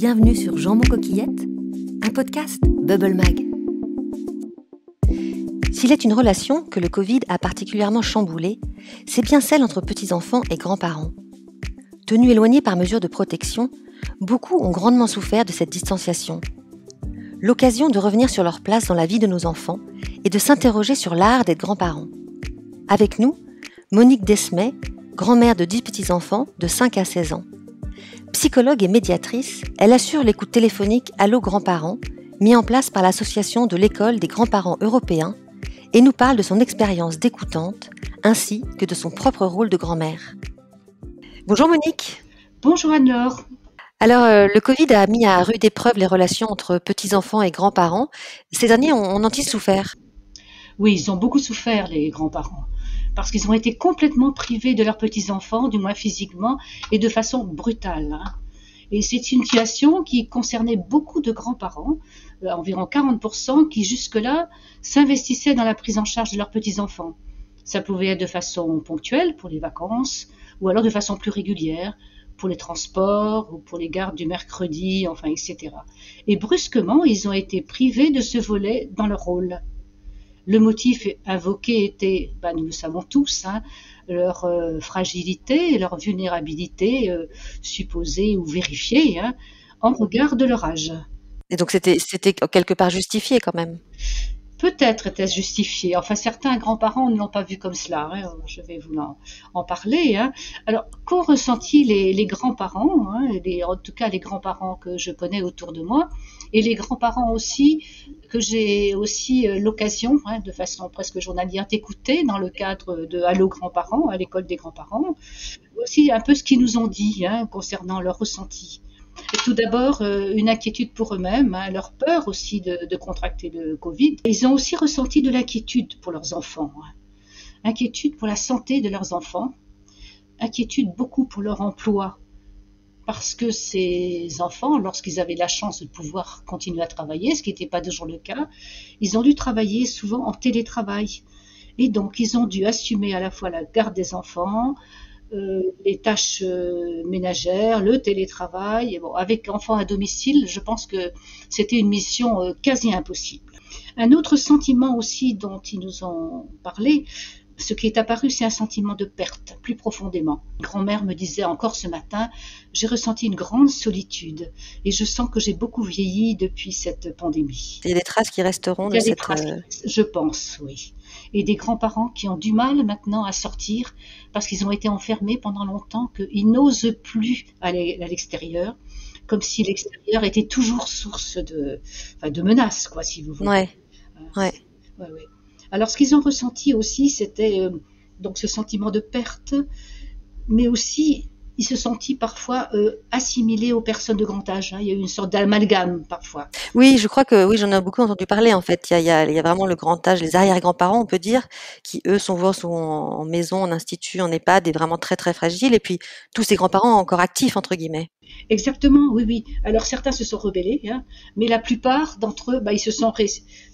bienvenue sur Jambon Coquillette, un podcast Bubble Mag. S'il est une relation que le Covid a particulièrement chamboulée, c'est bien celle entre petits-enfants et grands-parents. Tenus éloignés par mesure de protection, beaucoup ont grandement souffert de cette distanciation. L'occasion de revenir sur leur place dans la vie de nos enfants et de s'interroger sur l'art d'être grands-parents. Avec nous, Monique Desmet, grand-mère de 10 petits-enfants de 5 à 16 ans. Psychologue et médiatrice, elle assure l'écoute téléphonique Allo Grands-parents, mis en place par l'association de l'école des grands-parents européens, et nous parle de son expérience d'écoutante, ainsi que de son propre rôle de grand-mère. Bonjour Monique. Bonjour Anne-Laure. Alors, le Covid a mis à rude épreuve les relations entre petits-enfants et grands-parents. Ces derniers ont ils souffert? Oui, ils ont beaucoup souffert, les grands-parents, parce qu'ils ont été complètement privés de leurs petits-enfants, du moins physiquement, et de façon brutale. Et c'est une situation qui concernait beaucoup de grands-parents, environ 40%, qui jusque-là s'investissaient dans la prise en charge de leurs petits-enfants. Ça pouvait être de façon ponctuelle, pour les vacances, ou alors de façon plus régulière, pour les transports ou pour les gardes du mercredi, enfin, etc. Et brusquement, ils ont été privés de ce volet dans leur rôle. Le motif invoqué était, nous le savons tous, leur fragilité et leur vulnérabilité supposée ou vérifiée en regard de leur âge. Et donc c'était quelque part justifié quand même. Peut-être était-ce justifié. Enfin, certains grands-parents ne l'ont pas vu comme cela. Je vais vous en parler. Alors, qu'ont ressenti les grands-parents, en tout cas les grands-parents que je connais autour de moi, et les grands-parents aussi que j'ai aussi l'occasion, de façon presque journalière, d'écouter dans le cadre de Allo Grands-parents, à l'école des grands-parents, aussi un peu ce qu'ils nous ont dit concernant leurs ressentis. Et tout d'abord, une inquiétude pour eux-mêmes, leur peur aussi de contracter le Covid. Ils ont aussi ressenti de l'inquiétude pour leurs enfants, inquiétude pour la santé de leurs enfants, inquiétude beaucoup pour leur emploi, parce que ces enfants, lorsqu'ils avaient la chance de pouvoir continuer à travailler, ce qui n'était pas toujours le cas, ils ont dû travailler souvent en télétravail. Et donc, ils ont dû assumer à la fois la garde des enfants, les tâches ménagères, le télétravail. Et bon, avec enfants à domicile, je pense que c'était une mission quasi impossible. Un autre sentiment aussi dont ils nous ont parlé, ce qui est apparu, c'est un sentiment de perte, plus profondément. Ma grand-mère me disait encore ce matin, j'ai ressenti une grande solitude et je sens que j'ai beaucoup vieilli depuis cette pandémie. Il y a des traces qui resteront de cette... Je pense, oui. Et des grands-parents qui ont du mal maintenant à sortir parce qu'ils ont été enfermés pendant longtemps, qu'ils n'osent plus aller à l'extérieur, comme si l'extérieur était toujours source de menaces, quoi, si vous voulez. Ouais. Alors, ce qu'ils ont ressenti aussi, c'était donc ce sentiment de perte, mais aussi ils se sentent parfois assimilés aux personnes de grand âge. Il y a eu une sorte d'amalgame parfois. Oui, je crois que oui, j'en ai beaucoup entendu parler en fait. Il y a vraiment le grand âge, les arrière-grands-parents, on peut dire, qui eux sont en maison, en institut, en EHPAD et vraiment très très fragiles. Et puis tous ces grands-parents encore actifs entre guillemets. Exactement, oui. Alors certains se sont rebellés, mais la plupart d'entre eux, ils se sont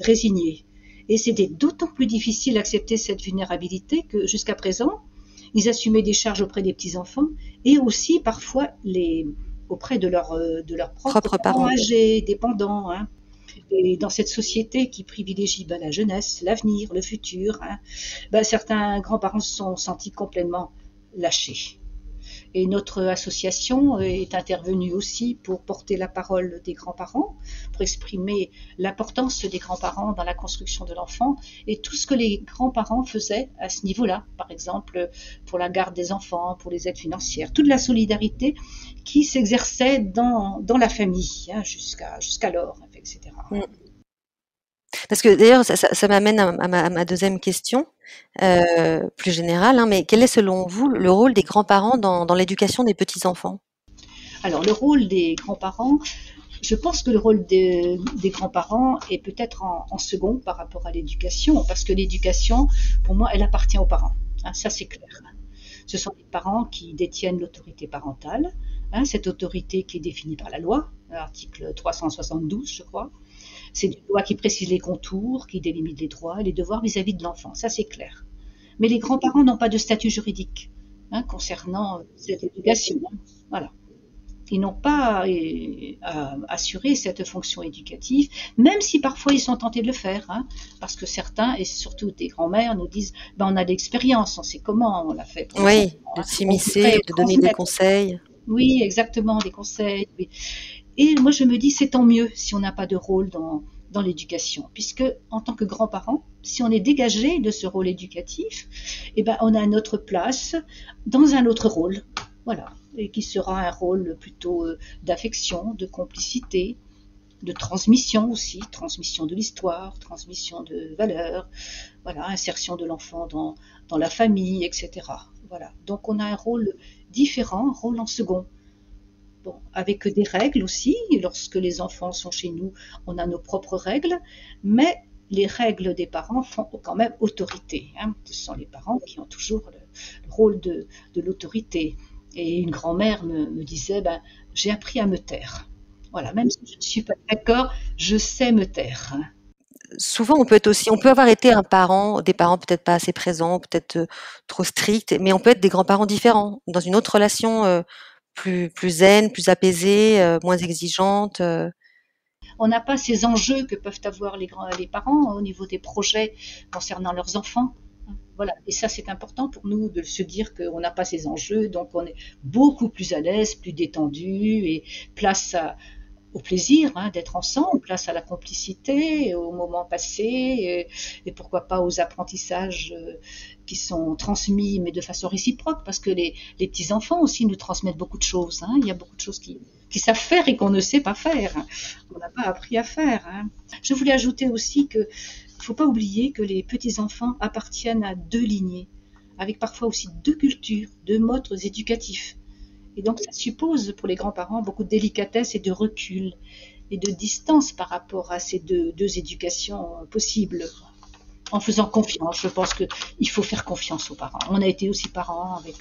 résignés. Et c'était d'autant plus difficile d'accepter cette vulnérabilité que jusqu'à présent, ils assumaient des charges auprès des petits-enfants et aussi parfois auprès de leurs propres parents âgés, dépendants. Et dans cette société qui privilégie la jeunesse, l'avenir, le futur, certains grands-parents se sont sentis complètement lâchés. Et notre association est intervenue aussi pour porter la parole des grands-parents, pour exprimer l'importance des grands-parents dans la construction de l'enfant et tout ce que les grands-parents faisaient à ce niveau-là, par exemple pour la garde des enfants, pour les aides financières, toute la solidarité qui s'exerçait dans la famille jusqu'alors, etc. Parce que d'ailleurs, ça m'amène à ma deuxième question, plus générale, mais quel est selon vous le rôle des grands-parents dans l'éducation des petits-enfants? Alors le rôle des grands-parents, je pense que le rôle des grands-parents est peut-être en second par rapport à l'éducation, parce que l'éducation, pour moi, elle appartient aux parents. Ça c'est clair. Ce sont les parents qui détiennent l'autorité parentale, cette autorité qui est définie par la loi, l'article 372, je crois. C'est une loi qui précise les contours, qui délimite les droits et les devoirs vis-à-vis de l'enfant, ça c'est clair. Mais les grands-parents n'ont pas de statut juridique concernant cette éducation. Voilà. Ils n'ont pas assuré cette fonction éducative, même si parfois ils sont tentés de le faire, hein, parce que certains, et surtout des grands-mères, nous disent ben, on a de l'expérience, on sait comment, on l'a fait pour nos Oui, enfants, de hein, on s'immiscer voudrait ou de donner des transmettre. conseils. Oui, exactement, des conseils. Oui. Et moi, je me dis, c'est tant mieux si on n'a pas de rôle dans l'éducation, puisque en tant que grands-parents, si on est dégagé de ce rôle éducatif, eh ben, on a notre place dans un autre rôle, voilà, et qui sera un rôle plutôt d'affection, de complicité, de transmission aussi, transmission de l'histoire, transmission de valeurs, voilà, insertion de l'enfant dans la famille, etc. Voilà. Donc on a un rôle différent, un rôle en second. Bon, avec des règles aussi. Lorsque les enfants sont chez nous, on a nos propres règles, mais les règles des parents font quand même autorité, hein. Ce sont les parents qui ont toujours le rôle de l'autorité. Et une grand-mère me disait, ben, j'ai appris à me taire. Voilà, même si je ne suis pas d'accord, je sais me taire, hein. Souvent, on peut avoir été des parents peut-être pas assez présents, peut-être trop stricts, mais on peut être des grands-parents différents, dans une autre relation plus zen, plus apaisée, moins exigeante. On n'a pas ces enjeux que peuvent avoir les parents au niveau des projets concernant leurs enfants. Voilà. Et ça, c'est important pour nous de se dire qu'on n'a pas ces enjeux, donc on est beaucoup plus à l'aise, plus détendu, et place au plaisir, hein, d'être ensemble, place à la complicité, au moment passé, et pourquoi pas aux apprentissages qui sont transmis, mais de façon réciproque, parce que les petits-enfants aussi nous transmettent beaucoup de choses, hein. Il y a beaucoup de choses qui savent faire et qu'on ne sait pas faire, qu'on n'a pas appris à faire, hein. Je voulais ajouter aussi que il ne faut pas oublier que les petits-enfants appartiennent à deux lignées, avec parfois aussi deux cultures, deux modes éducatifs. Et donc, ça suppose pour les grands-parents beaucoup de délicatesse et de recul et de distance par rapport à ces deux éducations possibles. En faisant confiance, je pense qu'il faut faire confiance aux parents. On a été aussi parents avec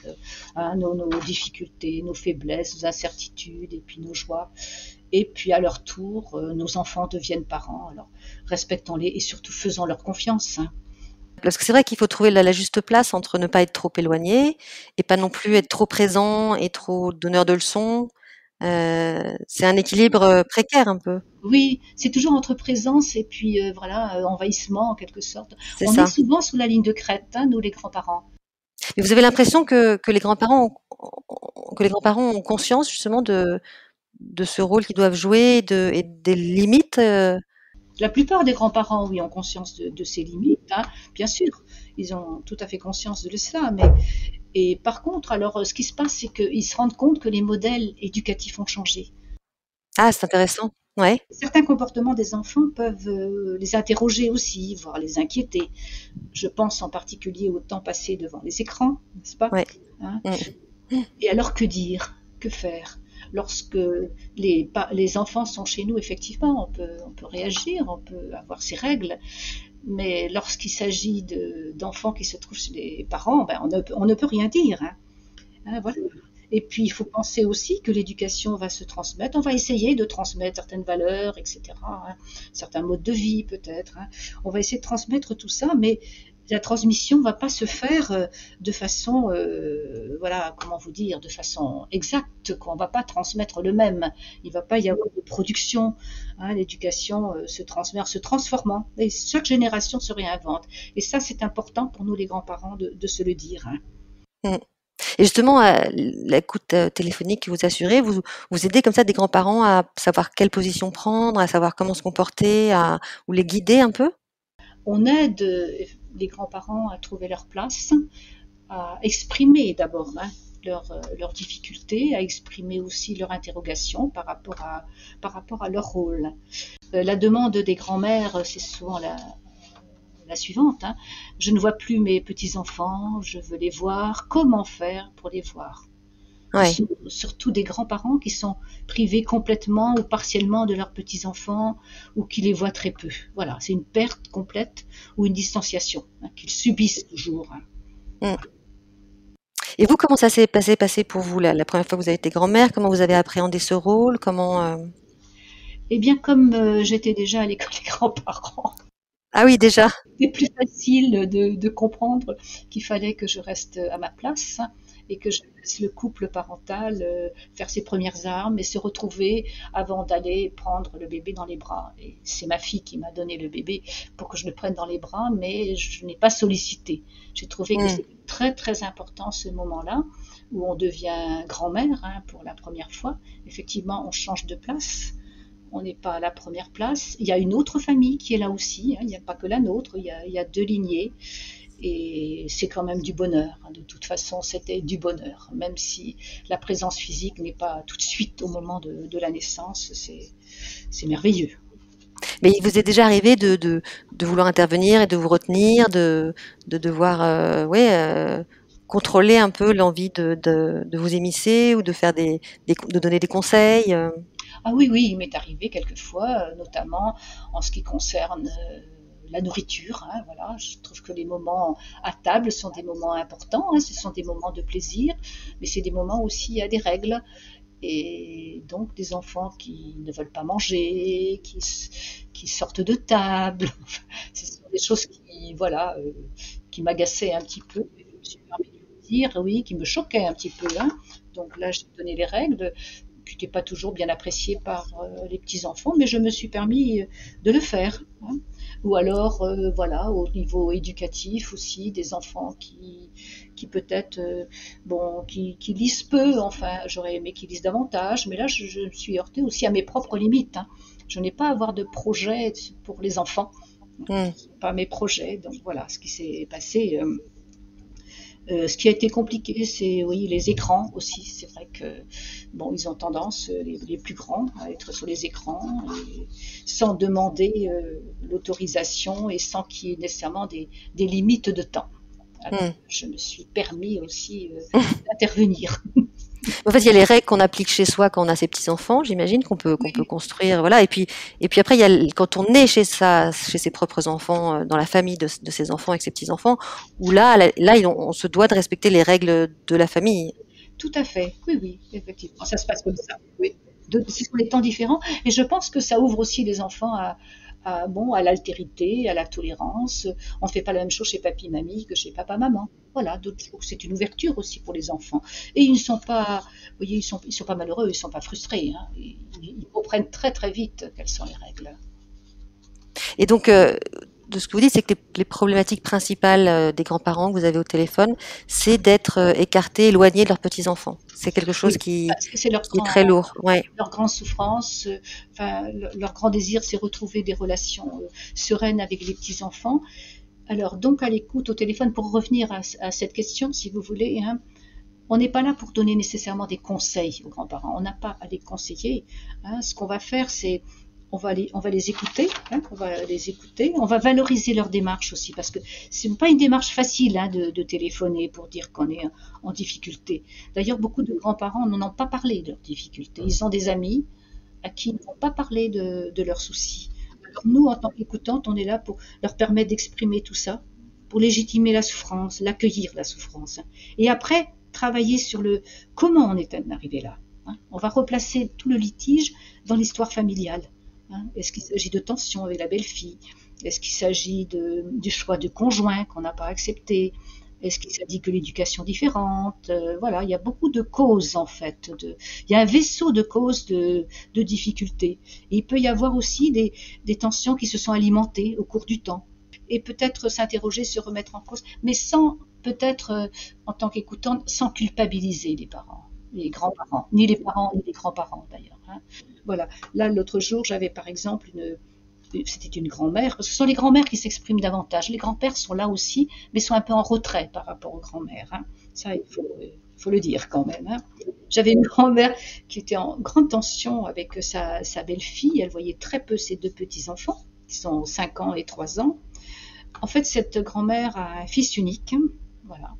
nos difficultés, nos faiblesses, nos incertitudes et puis nos joies. Et puis à leur tour, nos enfants deviennent parents. Alors respectons-les et surtout faisons-leur confiance, hein. Parce que c'est vrai qu'il faut trouver la juste place entre ne pas être trop éloigné et pas non plus être trop présent et trop donneur de leçons. C'est un équilibre précaire un peu. Oui, c'est toujours entre présence et puis voilà, envahissement en quelque sorte. C'est On est ça. souvent sous la ligne de crête, hein, nous les grands-parents. Mais vous avez l'impression que les grands-parents ont conscience justement de ce rôle qu'ils doivent jouer et des limites. La plupart des grands-parents, oui, ont conscience de ces limites, hein, bien sûr. Ils ont tout à fait conscience de cela, mais et par contre, alors ce qui se passe, c'est qu'ils se rendent compte que les modèles éducatifs ont changé. Ah, c'est intéressant. Ouais, Certains comportements des enfants peuvent les interroger aussi, voire les inquiéter. Je pense en particulier au temps passé devant les écrans, n'est-ce pas, ouais. hein. Mm. Et alors que dire? Que faire? Lorsque les enfants sont chez nous, effectivement, on peut réagir, on peut avoir ses règles, mais lorsqu'il s'agit d'enfants qui se trouvent chez les parents, ben on ne peut rien dire, hein. Hein, voilà. Et puis, il faut penser aussi que l'éducation va se transmettre. On va essayer de transmettre certaines valeurs, etc., hein, certains modes de vie, peut-être, hein. On va essayer de transmettre tout ça, mais la transmission ne va pas se faire de façon, voilà, comment vous dire, de façon exacte, quoi. On ne va pas transmettre le même. Il ne va pas y avoir de production, hein. L'éducation se transmet en se transformant. Et chaque génération se réinvente. Et ça, c'est important pour nous, les grands-parents, de se le dire, hein. Mm. Et justement, l'écoute téléphonique que vous assurez, vous aidez comme ça des grands-parents à savoir quelle position prendre, à savoir comment se comporter, ou les guider un peu? On aide les grands-parents à trouver leur place, à exprimer d'abord, hein, leurs difficultés, à exprimer aussi leur interrogation par rapport à leur rôle. La demande des grands-mères, c'est souvent la suivante, hein. Je ne vois plus mes petits-enfants, je veux les voir. Comment faire pour les voir? Ce Ouais. sont surtout des grands-parents qui sont privés complètement ou partiellement de leurs petits-enfants ou qui les voient très peu. Voilà, c'est une perte complète ou une distanciation, hein, qu'ils subissent toujours, hein. Mm. Et vous, comment ça s'est passé pour vous la première fois que vous avez été grand-mère? Comment vous avez appréhendé ce rôle? Eh bien, comme j'étais déjà à l'école des grands-parents, Ah oui, déjà. c'était plus facile de comprendre qu'il fallait que je reste à ma place et que je laisse le couple parental faire ses premières armes et se retrouver avant d'aller prendre le bébé dans les bras. Et c'est ma fille qui m'a donné le bébé pour que je le prenne dans les bras, mais je n'ai pas sollicité. J'ai trouvé que Mm. c'était très très important ce moment-là où on devient grand-mère pour la première fois. Effectivement, on change de place. On n'est pas à la première place. Il y a une autre famille qui est là aussi. Il n'y a pas que la nôtre. Il y a deux lignées. Et c'est quand même du bonheur. De toute façon, c'était du bonheur. Même si la présence physique n'est pas tout de suite au moment de la naissance, c'est merveilleux. Mais il vous est déjà arrivé de vouloir intervenir et de vous retenir, de devoir ouais, contrôler un peu l'envie de vous émisser ou de faire de donner des conseils. Ah oui, oui, il m'est arrivé quelquefois, notamment en ce qui concerne la nourriture. Voilà, je trouve que les moments à table sont des moments importants. Ce sont des moments de plaisir, mais c'est des moments aussi il y a des règles. Et donc des enfants qui ne veulent pas manger, qui sortent de table. Ce sont des choses qui, voilà, qui m'agaçaient un petit peu. Je me suis permis de le dire, oui, qui me choquaient un petit peu. Donc là, j'ai donné les règles qui n'étaient pas toujours bien appréciées par les petits-enfants, mais je me suis permis de le faire. Ou alors, voilà, au niveau éducatif aussi, des enfants qui peut-être, bon, qui lisent peu, enfin, j'aurais aimé qu'ils lisent davantage, mais là, je me suis heurtée aussi à mes propres limites. Je n'ai pas à avoir de projet pour les enfants, Mm. pas mes projets, donc voilà ce qui s'est passé. Ce qui a été compliqué, c'est oui les écrans aussi. C'est vrai que bon, ils ont tendance, les plus grands, à être sur les écrans et sans demander l'autorisation et sans qu'il y ait nécessairement des limites de temps. Alors, Mm. je me suis permis aussi d'intervenir. En fait, il y a les règles qu'on applique chez soi quand on a ses petits-enfants, j'imagine, qu'on peut Oui, construire, voilà. Et puis après, il y a quand on est chez ses propres enfants, dans la famille de ses enfants avec ses petits-enfants, où là, on se doit de respecter les règles de la famille. tout à fait. Oui, oui, effectivement. Ça se passe comme ça. Oui. Ce sont des temps différents. Et je pense que ça ouvre aussi les enfants bon, à l'altérité, à la tolérance. On ne fait pas la même chose chez papy, mamie que chez papa, maman. Voilà, c'est une ouverture aussi pour les enfants. Et ils ne sont pas, vous voyez, ils sont pas malheureux, ils ne sont pas frustrés. Ils comprennent très très vite quelles sont les règles. Et donc, de ce que vous dites, c'est que les problématiques principales des grands-parents que vous avez au téléphone, c'est d'être écartés, éloignés de leurs petits-enfants. C'est quelque chose Oui, qui, parce que c'est qui est très lourd. Ouais. leur grande souffrance, enfin, leur grand désir, c'est retrouver des relations sereines avec les petits-enfants. Alors, donc, à l'écoute au téléphone, pour revenir à cette question, si vous voulez, on n'est pas là pour donner nécessairement des conseils aux grands-parents. On n'a pas à les conseiller. Ce qu'on va faire, c'est on va les écouter, on va valoriser leur démarche aussi, parce que c'est pas une démarche facile de téléphoner pour dire qu'on est en difficulté. D'ailleurs, beaucoup de grands-parents n'en ont pas parlé de leurs difficultés. Ils ont des amis à qui ils ne vont pas parler de leurs soucis. Alors nous, en tant qu'écoutantes, on est là pour leur permettre d'exprimer tout ça, pour légitimer la souffrance, l'accueillir la souffrance. Et après, travailler sur le comment on est arrivé là. On va replacer tout le litige dans l'histoire familiale. Est-ce qu'il s'agit de tension avec la belle-fille? Est-ce qu'il s'agit du choix de conjoint qu'on n'a pas accepté? Est-ce qu'il s'agit que l'éducation différente? Voilà, il y a beaucoup de causes en fait. Il y a un vaisseau de causes de difficultés. Et il peut y avoir aussi des tensions qui se sont alimentées au cours du temps. Et peut-être s'interroger, se remettre en cause, mais sans peut-être, en tant qu'écoutant, sans culpabiliser les parents, les grands-parents, ni les parents, ni les grands-parents d'ailleurs. Voilà. Là, l'autre jour, j'avais par exemple c'était une grand-mère, parce que ce sont les grands-mères qui s'expriment davantage. Les grands-pères sont là aussi, mais sont un peu en retrait par rapport aux grands-mères. Ça, il faut le dire quand même. J'avais une grand-mère qui était en grande tension avec sa belle-fille. Elle voyait très peu ses deux petits-enfants, qui sont 5 ans et 3 ans. En fait, cette grand-mère a un fils unique. Voilà.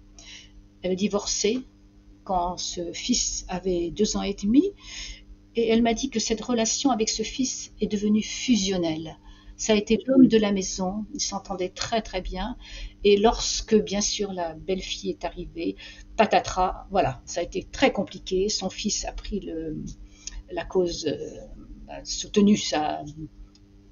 Elle a divorcé quand ce fils avait 2 ans et demi. Et elle m'a dit que cette relation avec ce fils est devenue fusionnelle. Ça a été l'homme de la maison, ils s'entendaient très très bien. Et lorsque, bien sûr, la belle-fille est arrivée, patatras, voilà, ça a été très compliqué. Son fils a pris la cause, soutenu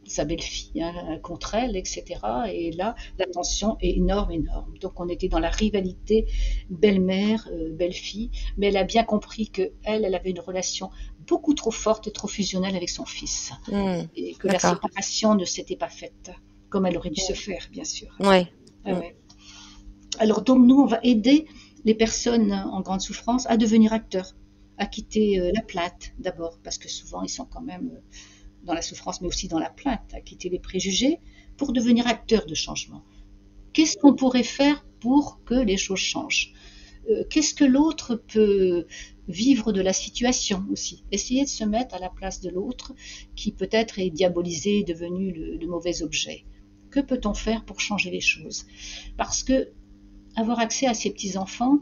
sa belle-fille contre elle, etc. Et là, la tension est énorme, énorme. Donc on était dans la rivalité belle-mère, belle-fille, mais elle a bien compris que elle avait une relation beaucoup trop forte et trop fusionnelle avec son fils, et que la D'accord. séparation ne s'était pas faite comme elle aurait dû se faire, bien sûr. Ouais. Ah ouais. Alors donc nous, on va aider les personnes en grande souffrance à devenir acteurs, à quitter la plainte d'abord, parce que souvent ils sont quand même dans la souffrance, mais aussi dans la plainte, à quitter les préjugés pour devenir acteurs de changement. Qu'est-ce qu'on pourrait faire pour que les choses changent? Qu'est-ce que l'autre peut vivre de la situation aussi? Essayer de se mettre à la place de l'autre qui peut-être est diabolisé, devenu le mauvais objet. Que peut-on faire pour changer les choses? Parce que avoir accès à ces petits-enfants,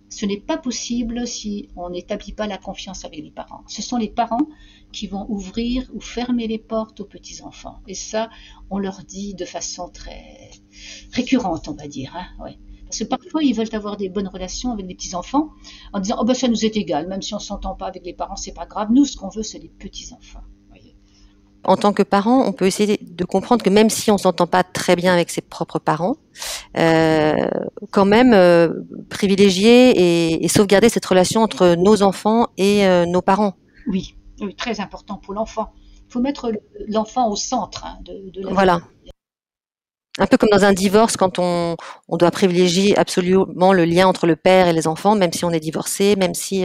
ce n'est pas possible si on n'établit pas la confiance avec les parents. Ce sont les parents qui vont ouvrir ou fermer les portes aux petits-enfants. Et ça, on leur dit de façon très récurrente, on va dire. Ouais. Parce que parfois, ils veulent avoir des bonnes relations avec les petits-enfants en disant « Oh ben ça nous est égal, même si on ne s'entend pas avec les parents, c'est pas grave. Nous, ce qu'on veut, c'est les petits-enfants. » En tant que parent, on peut essayer de comprendre que même si on s'entend pas très bien avec ses propres parents, quand même privilégier et sauvegarder cette relation entre nos enfants et nos parents. Oui, oui, très important pour l'enfant. Il faut mettre l'enfant au centre de la vie. Voilà. Un peu comme dans un divorce, quand on doit privilégier absolument le lien entre le père et les enfants, même si on est divorcé, même si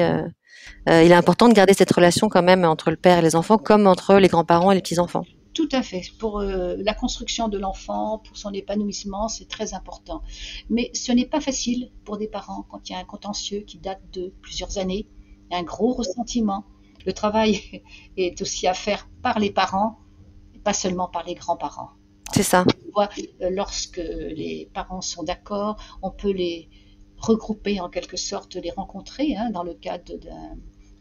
il est important de garder cette relation quand même entre le père et les enfants, comme entre les grands-parents et les petits-enfants. Tout à fait. Pour la construction de l'enfant, pour son épanouissement, c'est très important. Mais ce n'est pas facile pour des parents quand il y a un contentieux qui date de plusieurs années, il y a un gros ressentiment. Le travail est aussi à faire par les parents, pas seulement par les grands-parents. C'est ça. Lorsque les parents sont d'accord, on peut les regrouper en quelque sorte, les rencontrer dans le cadre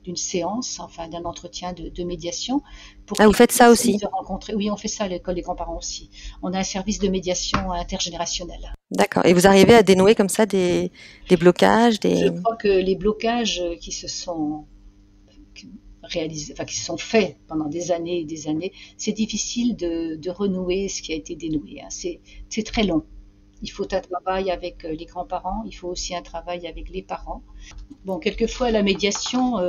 d'une séance, enfin d'un entretien de médiation. Ah, vous faites ça aussi? Se rencontrer. Oui, on fait ça à l'école des grands-parents aussi. On a un service de médiation intergénérationnelle. D'accord. Et vous arrivez à dénouer comme ça des blocages, Je crois que les blocages qui se sont réalisés, enfin qui se sont faits pendant des années et des années, c'est difficile de renouer ce qui a été dénoué. C'est très long. Il faut un travail avec les grands-parents, il faut aussi un travail avec les parents. Bon, quelquefois la médiation,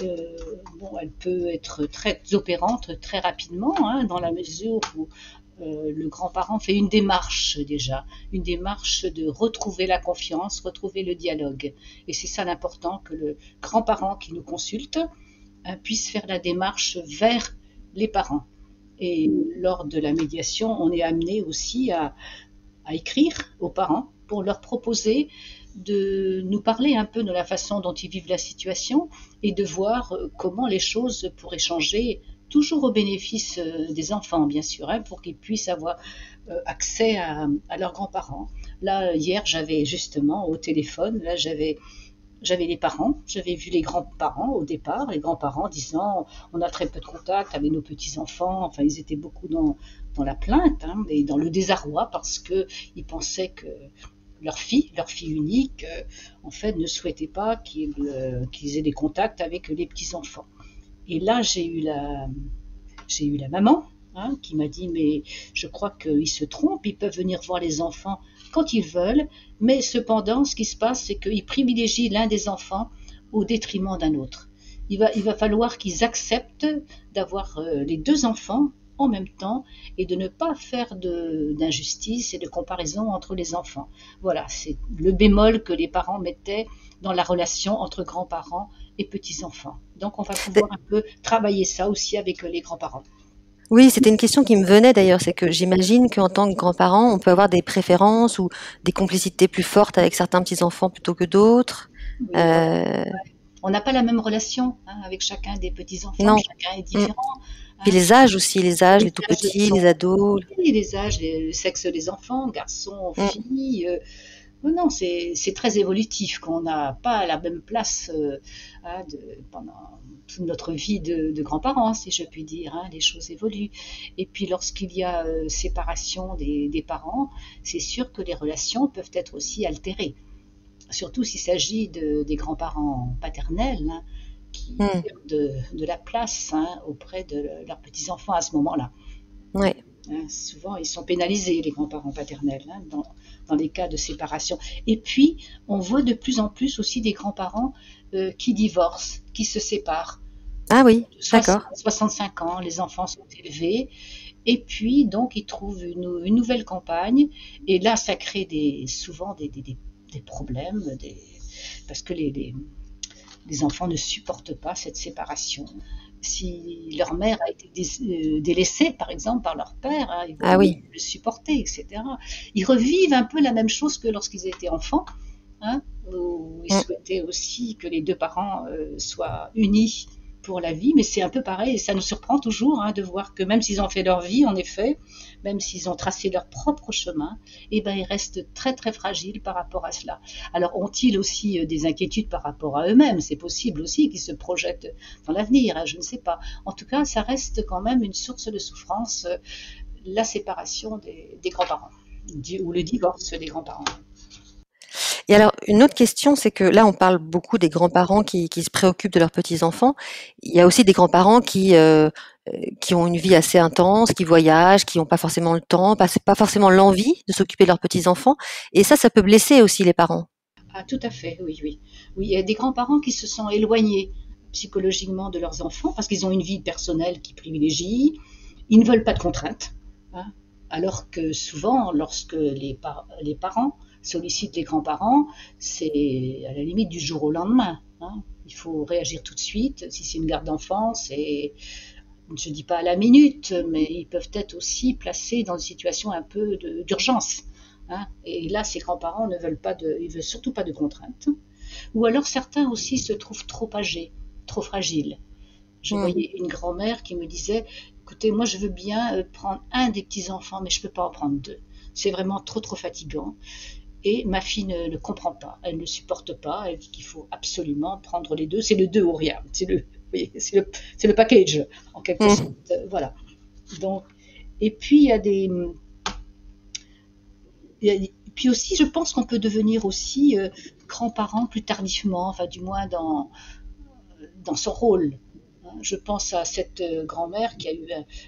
elle peut être très opérante très rapidement, dans la mesure où le grand-parent fait une démarche déjà, une démarche de retrouver la confiance, retrouver le dialogue. Et c'est ça l'important, que le grand-parent qui nous consulte puisse faire la démarche vers les parents. Et lors de la médiation, on est amené aussi à écrire aux parents pour leur proposer de nous parler un peu de la façon dont ils vivent la situation et de voir comment les choses pourraient changer, toujours au bénéfice des enfants, bien sûr, pour qu'ils puissent avoir accès à leurs grands-parents. Là, hier, j'avais justement au téléphone, là, j'avais les parents, j'avais vu les grands-parents au départ, les grands-parents disant on a très peu de contact avec nos petits-enfants, enfin ils étaient beaucoup dans la plainte et dans le désarroi parce qu'ils pensaient que leur fille unique, en fait ne souhaitait pas qu'ils aient des contacts avec les petits-enfants. Et là j'ai eu la maman qui m'a dit mais je crois qu'ils se trompent, ils peuvent venir voir les enfants quand ils veulent, mais cependant ce qui se passe c'est qu'ils privilégient l'un des enfants au détriment d'un autre. Il va falloir qu'ils acceptent d'avoir les deux enfants en même temps et de ne pas faire d'injustice et de comparaison entre les enfants. Voilà, c'est le bémol que les parents mettaient dans la relation entre grands-parents et petits-enfants. Donc on va pouvoir un peu travailler ça aussi avec les grands-parents. Oui, c'était une question qui me venait d'ailleurs, c'est que j'imagine qu'en tant que grands-parents, on peut avoir des préférences ou des complicités plus fortes avec certains petits-enfants plutôt que d'autres. Oui, voilà. On n'a pas la même relation avec chacun des petits-enfants, Non. chacun est différent. Puis les âges aussi, les tout petits, les ados. Oui, les âges, le sexe des enfants, garçons, filles. Non, c'est très évolutif, qu'on n'a pas la même place pendant toute notre vie de grands-parents, si je puis dire. Les choses évoluent. Et puis lorsqu'il y a séparation des parents, c'est sûr que les relations peuvent être aussi altérées. Surtout s'il s'agit des grands-parents paternels qui perdent de la place auprès de leurs petits-enfants à ce moment-là. Ouais. Hein. Souvent, ils sont pénalisés, les grands-parents paternels, hein, dans les cas de séparation. Et puis, on voit de plus en plus aussi des grands-parents qui divorcent, qui se séparent. Ah oui, d'accord. 60, 65 ans, les enfants sont élevés, et puis donc ils trouvent une nouvelle compagne, et là ça crée souvent des problèmes, parce que les enfants ne supportent pas cette séparation. Si leur mère a été délaissée, par exemple, par leur père, hein, ils ne vont Ah pas oui. le supporter, etc. Ils revivent un peu la même chose que lorsqu'ils étaient enfants, hein, où ils Mm. souhaitaient aussi que les deux parents soient unis pour la vie, mais c'est un peu pareil, et ça nous surprend toujours, hein, de voir que même s'ils ont fait leur vie, en effet, même s'ils ont tracé leur propre chemin, eh ben, ils restent très très fragiles par rapport à cela. Alors ont-ils aussi des inquiétudes par rapport à eux-mêmes? C'est possible aussi qu'ils se projettent dans l'avenir, hein, je ne sais pas. En tout cas, ça reste quand même une source de souffrance, la séparation des grands-parents, ou le divorce des grands-parents. Et alors, une autre question, c'est que là, on parle beaucoup des grands-parents qui se préoccupent de leurs petits-enfants. Il y a aussi des grands-parents qui ont une vie assez intense, qui voyagent, qui n'ont pas forcément le temps, pas forcément l'envie de s'occuper de leurs petits-enfants. Et ça peut blesser aussi les parents. Ah, tout à fait, oui, oui. Oui, il y a des grands-parents qui se sont éloignés psychologiquement de leurs enfants parce qu'ils ont une vie personnelle qui privilégie. Ils ne veulent pas de contraintes, hein. Alors que souvent, lorsque les parents sollicitent les grands-parents, c'est à la limite du jour au lendemain, hein. Il faut réagir tout de suite. Si c'est une garde d'enfance, et je ne dis pas à la minute, mais ils peuvent être aussi placés dans une situation un peu d'urgence, hein. Et là, ces grands-parents ne veulent pas ils veulent surtout pas de contraintes. Ou alors certains aussi se trouvent trop âgés, trop fragiles. Je Mm. voyais une grand-mère qui me disait, écoutez, moi je veux bien prendre un des petits-enfants, mais je ne peux pas en prendre deux. C'est vraiment trop trop fatigant. Et ma fille ne comprend pas, elle ne supporte pas, elle dit qu'il faut absolument prendre les deux. C'est le deux ou rien, oui, c'est le package en quelque Mm. sorte. Voilà. Donc, et puis puis aussi, je pense qu'on peut devenir aussi grands-parents plus tardivement, enfin du moins dans son rôle. Je pense à cette grand-mère qui a eu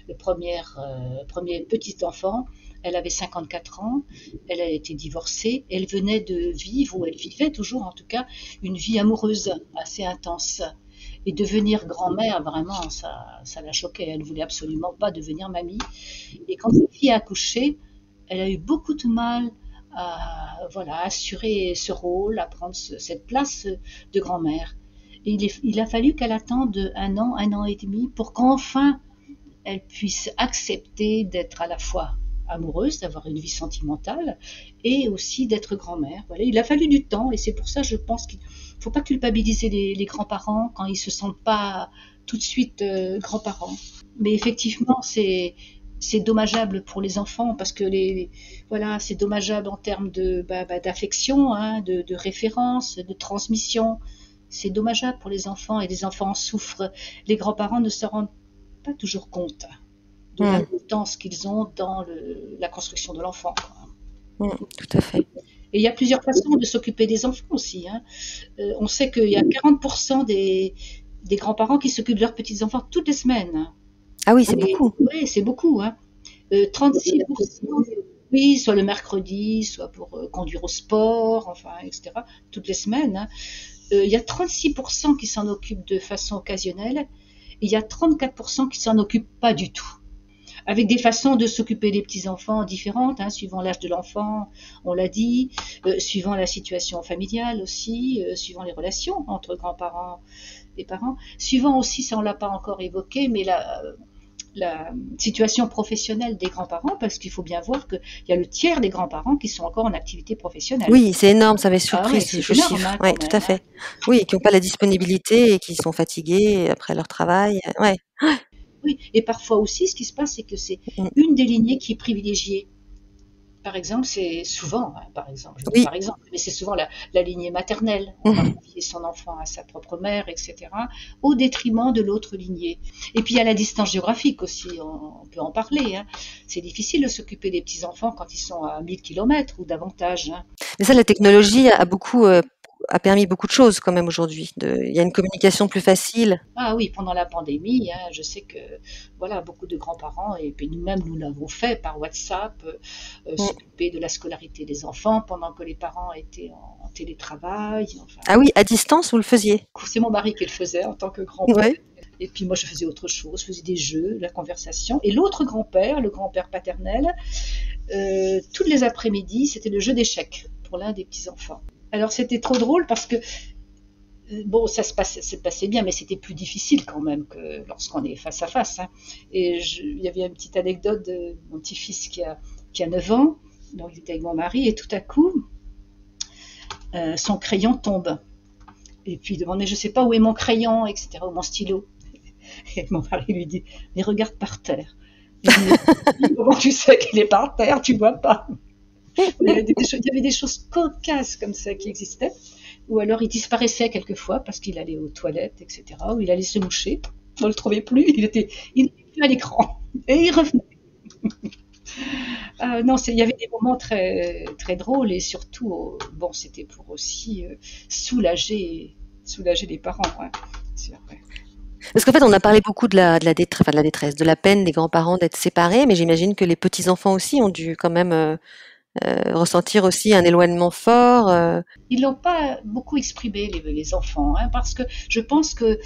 le premier petit enfant. Elle avait 54 ans, elle a été divorcée, elle venait de vivre, ou elle vivait toujours en tout cas, une vie amoureuse assez intense. Et devenir grand-mère, vraiment, ça la choquait. Elle ne voulait absolument pas devenir mamie. Et quand sa fille a accouché, elle a eu beaucoup de mal à, voilà, assurer ce rôle, à prendre cette place de grand-mère. Et il a fallu qu'elle attende un an et demi, pour qu'enfin elle puisse accepter d'être à la fois amoureuse, d'avoir une vie sentimentale, et aussi d'être grand-mère. Voilà, il a fallu du temps, et c'est pour ça, je pense qu'il ne faut pas culpabiliser les grands-parents quand ils ne se sentent pas tout de suite grands-parents. Mais effectivement, c'est dommageable pour les enfants, parce que voilà, c'est dommageable en termes d'affection, hein, de référence, de transmission. C'est dommageable pour les enfants, et les enfants en souffrent. Les grands-parents ne se rendent pas toujours compte de Mm. l'importance qu'ils ont dans la construction de l'enfant. Mm. Tout à fait. Et il y a plusieurs façons de s'occuper des enfants aussi, hein. On sait qu'il y a 40% des grands-parents qui s'occupent de leurs petits-enfants toutes les semaines. Ah oui, c'est Et beaucoup. oui, c'est beaucoup, hein. 36%, oui, soit le mercredi, soit pour conduire au sport, enfin, etc., toutes les semaines, hein. Il y a 36% qui s'en occupent de façon occasionnelle, et il y a 34% qui s'en occupent pas du tout. Avec des façons de s'occuper des petits-enfants différentes, hein, suivant l'âge de l'enfant, on l'a dit, suivant la situation familiale aussi, suivant les relations entre grands-parents et parents, suivant aussi, ça on l'a pas encore évoqué, mais la situation professionnelle des grands-parents, parce qu'il faut bien voir qu'il y a le tiers des grands-parents qui sont encore en activité professionnelle. Oui, c'est énorme, ça m'avait Ah surpris ouais, c'est ce énorme, chiffre. hein, Oui, quand tout même, à hein. fait. Oui, et qui n'ont pas la disponibilité et qui sont fatigués après leur travail. Ouais. Oui, et parfois aussi, ce qui se passe, c'est que c'est Mm. une des lignées qui est privilégiée. Par exemple, c'est souvent, hein, par exemple, je dis Oui. par exemple, mais c'est souvent la lignée maternelle. On va Mhm. confier son enfant à sa propre mère, etc., au détriment de l'autre lignée. Et puis il y a la distance géographique aussi, on peut en parler, hein. C'est difficile de s'occuper des petits-enfants quand ils sont à 1000 kilomètres ou davantage, hein. Mais ça, la technologie a beaucoup a permis beaucoup de choses quand même aujourd'hui. Il y a une communication plus facile. Ah oui, pendant la pandémie, hein, je sais que voilà, beaucoup de grands-parents, et puis nous-mêmes, nous l'avons fait par WhatsApp, Mm. s'occuper de la scolarité des enfants pendant que les parents étaient en télétravail. Enfin, Ah oui, à distance, vous le faisiez? c'est mon mari qui le faisait en tant que grand-père. Ouais. Et puis moi, je faisais autre chose, je faisais des jeux, la conversation. Et l'autre grand-père, le grand-père paternel, toutes les après-midi, c'était le jeu d'échecs pour l'un des petits-enfants. Alors c'était trop drôle parce que bon, ça se passait bien, mais c'était plus difficile quand même que lorsqu'on est face à face, hein. Et il y avait une petite anecdote de mon petit-fils qui a 9 ans, donc il était avec mon mari, et tout à coup, son crayon tombe. Et puis il demande, mais je sais pas où est mon crayon, etc., ou mon stylo. Et mon mari lui dit, mais regarde par terre. Et il me dit, comment tu sais qu'il est par terre, tu vois pas? Il y avait des choses cocasses comme ça qui existaient. Ou alors il disparaissait quelquefois parce qu'il allait aux toilettes, etc. Ou il allait se moucher. On ne le trouvait plus. Il n'était plus à l'écran. Et il revenait. Non, il y avait des moments très, très drôles et surtout, bon, c'était pour aussi soulager les parents. Ouais. C'est vrai. Parce qu'en fait, on a parlé beaucoup de la détresse, de la peine des grands-parents d'être séparés, mais j'imagine que les petits-enfants aussi ont dû quand même ressentir aussi un éloignement fort. Ils l'ont pas beaucoup exprimé, les enfants, hein, parce que je pense que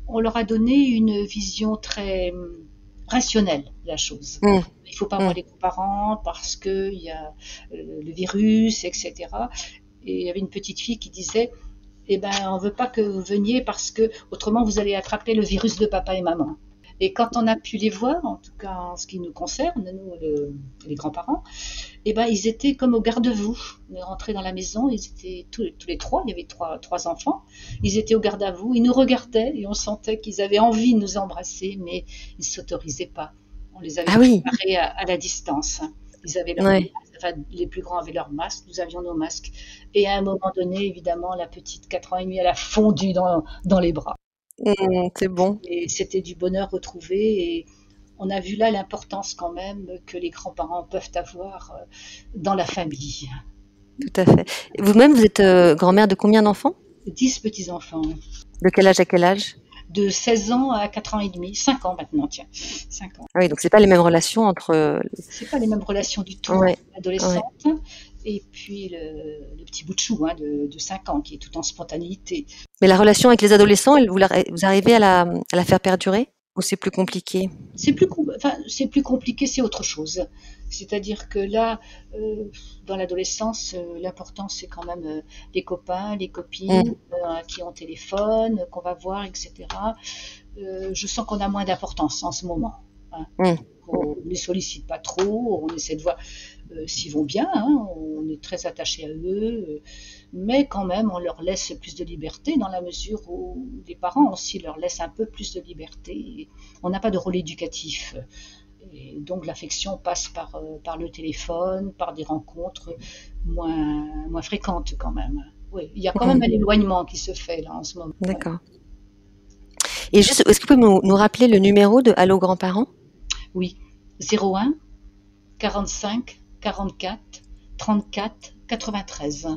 on leur a donné une vision très rationnelle de la chose. Mm, Il faut pas mm. avoir les grands-parents parce qu'il y a le virus, etc. Et il y avait une petite fille qui disait, eh ben, on veut pas que vous veniez parce que autrement vous allez attraper le virus de papa et maman. Et quand on a pu les voir, en tout cas en ce qui nous concerne, nous, les grands-parents, eh ben, ils étaient comme au garde-à-vous. On est rentrés dans la maison, ils étaient tous les trois, il y avait trois enfants, ils étaient au garde-à-vous, ils nous regardaient et on sentait qu'ils avaient envie de nous embrasser, mais ils ne s'autorisaient pas. On les avait Ah oui, préparés à la distance. Ils avaient leur ouais. enfin, les plus grands avaient leur masque, nous avions nos masques. Et à un moment donné, évidemment, la petite 4 ans et demi, elle a fondu dans les bras. C'est bon, Et c'était du bonheur retrouvé. Et on a vu là l'importance quand même que les grands-parents peuvent avoir dans la famille. tout à fait. Vous-même, vous êtes grand-mère de combien d'enfants? 10 petits-enfants, De quel âge à quel âge? de 16 ans à 4 ans et demi, 5 ans maintenant, tiens, 5 ans. Ah oui, donc c'est pas les mêmes relations entre. C'est pas les mêmes relations du tout, Ouais, ouais. l'adolescente et puis le petit bout de chou, hein, de 5 ans qui est tout en spontanéité. Mais la relation avec les adolescents, vous arrivez à la faire perdurer? Ou c'est plus compliqué? C'est plus compliqué, c'est autre chose. C'est-à-dire que là, dans l'adolescence, l'important c'est quand même les copains, les copines, Mm, qui ont téléphone, qu'on va voir, etc. Je sens qu'on a moins d'importance en ce moment, hein. mm, On ne les sollicite pas trop, on essaie de voir s'ils vont bien, hein, on est très attaché à eux, mais quand même on leur laisse plus de liberté dans la mesure où les parents aussi leur laissent un peu plus de liberté. On n'a pas de rôle éducatif. Et donc l'affection passe par le téléphone, par des rencontres moins fréquentes quand même. Oui, il y a quand même mm. un éloignement qui se fait là en ce moment. Ouais. D'accord. Et juste, est-ce que vous pouvez nous rappeler le numéro de Allo Grands-parents? Oui, 01 45 44 34 93,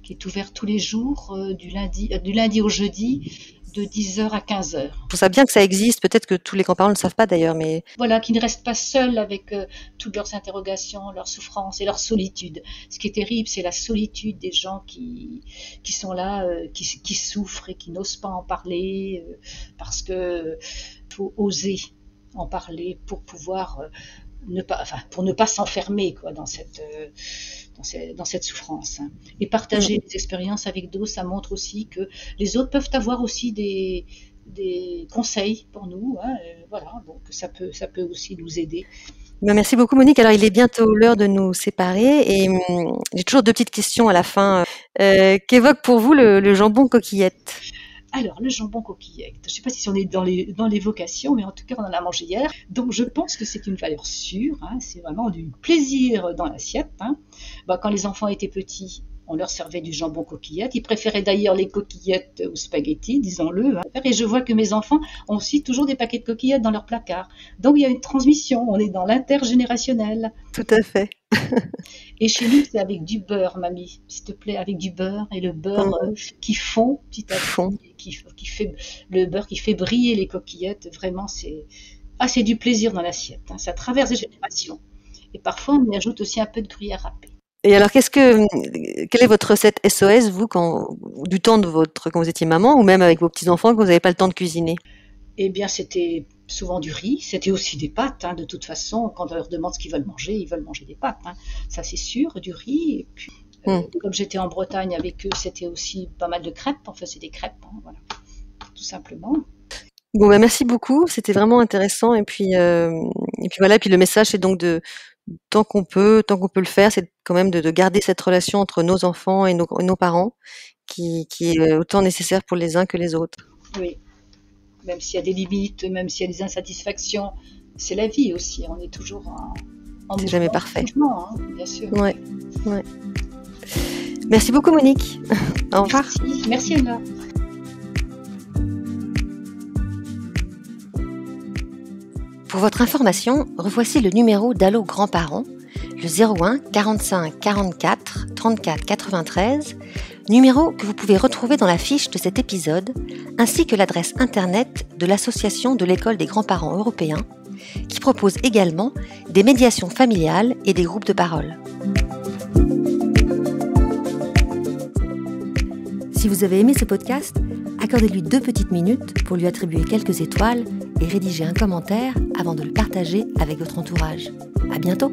qui est ouvert tous les jours du lundi au jeudi de 10h à 15h. Je trouve ça bien que ça existe. Peut-être que tous les grands-parents ne le savent pas d'ailleurs, mais Voilà, qui ne restent pas seuls avec toutes leurs interrogations, leurs souffrances et leur solitude. Ce qui est terrible, c'est la solitude des gens qui sont là, qui souffrent et qui n'osent pas en parler, parce que faut oser en parler pour pouvoir pour ne pas s'enfermer quoi dans cette souffrance, hein. Et partager mm, des expériences avec d'autres, ça montre aussi que les autres peuvent avoir aussi des conseils pour nous, hein, voilà, donc ça peut aussi nous aider. ben, merci beaucoup Monique. Alors il est bientôt l'heure de nous séparer et j'ai toujours deux petites questions à la fin. Qu'évoque pour vous le jambon coquillette? Alors, le jambon coquillette, je ne sais pas si on est dans l'évocation, mais en tout cas, on en a mangé hier. Donc, je pense que c'est une valeur sûre, hein, c'est vraiment du plaisir dans l'assiette, hein. Bah, quand les enfants étaient petits, On leur servait du jambon coquillette. Ils préféraient d'ailleurs les coquillettes aux spaghettis, disons-le. Et je vois que mes enfants ont aussi toujours des paquets de coquillettes dans leur placard. Donc il y a une transmission, on est dans l'intergénérationnel. Tout à fait. Et chez nous, c'est avec du beurre, mamie, s'il te plaît, avec du beurre. Et le beurre qui fond petit à petit, qui fait, le beurre qui fait briller les coquillettes. Vraiment, c'est du plaisir dans l'assiette. Ça traverse les générations. Et parfois, on y ajoute aussi un peu de gruyère râpée. Et alors, quelle est votre recette SOS, vous, du temps quand vous étiez maman, ou même avec vos petits-enfants, quand vous n'avez pas le temps de cuisiner? Eh bien, c'était souvent du riz, c'était aussi des pâtes, de toute façon. Quand on leur demande ce qu'ils veulent manger, ils veulent manger des pâtes, ça c'est sûr, du riz. Et puis, comme j'étais en Bretagne avec eux, c'était aussi pas mal de crêpes, on faisait des crêpes, voilà, tout simplement. Bon, merci beaucoup, c'était vraiment intéressant. Et puis voilà, et puis le message, c'est donc tant qu'on peut le faire, c'est quand même de garder cette relation entre nos enfants et nos parents, qui est autant nécessaire pour les uns que les autres. Oui, même s'il y a des limites, même s'il y a des insatisfactions, c'est la vie aussi. On est toujours en c'est jamais parfait. Bien sûr. Ouais. Merci beaucoup, Monique. Au revoir. Merci Anna. Pour votre information, revoici le numéro d'Allo Grands-Parents, le 01 45 44 34 93, numéro que vous pouvez retrouver dans la fiche de cet épisode, ainsi que l'adresse internet de l'Association de l'École des grands-parents européens, qui propose également des médiations familiales et des groupes de parole. Si vous avez aimé ce podcast, accordez-lui 2 petites minutes pour lui attribuer quelques étoiles et rédiger un commentaire avant de le partager avec votre entourage. À bientôt!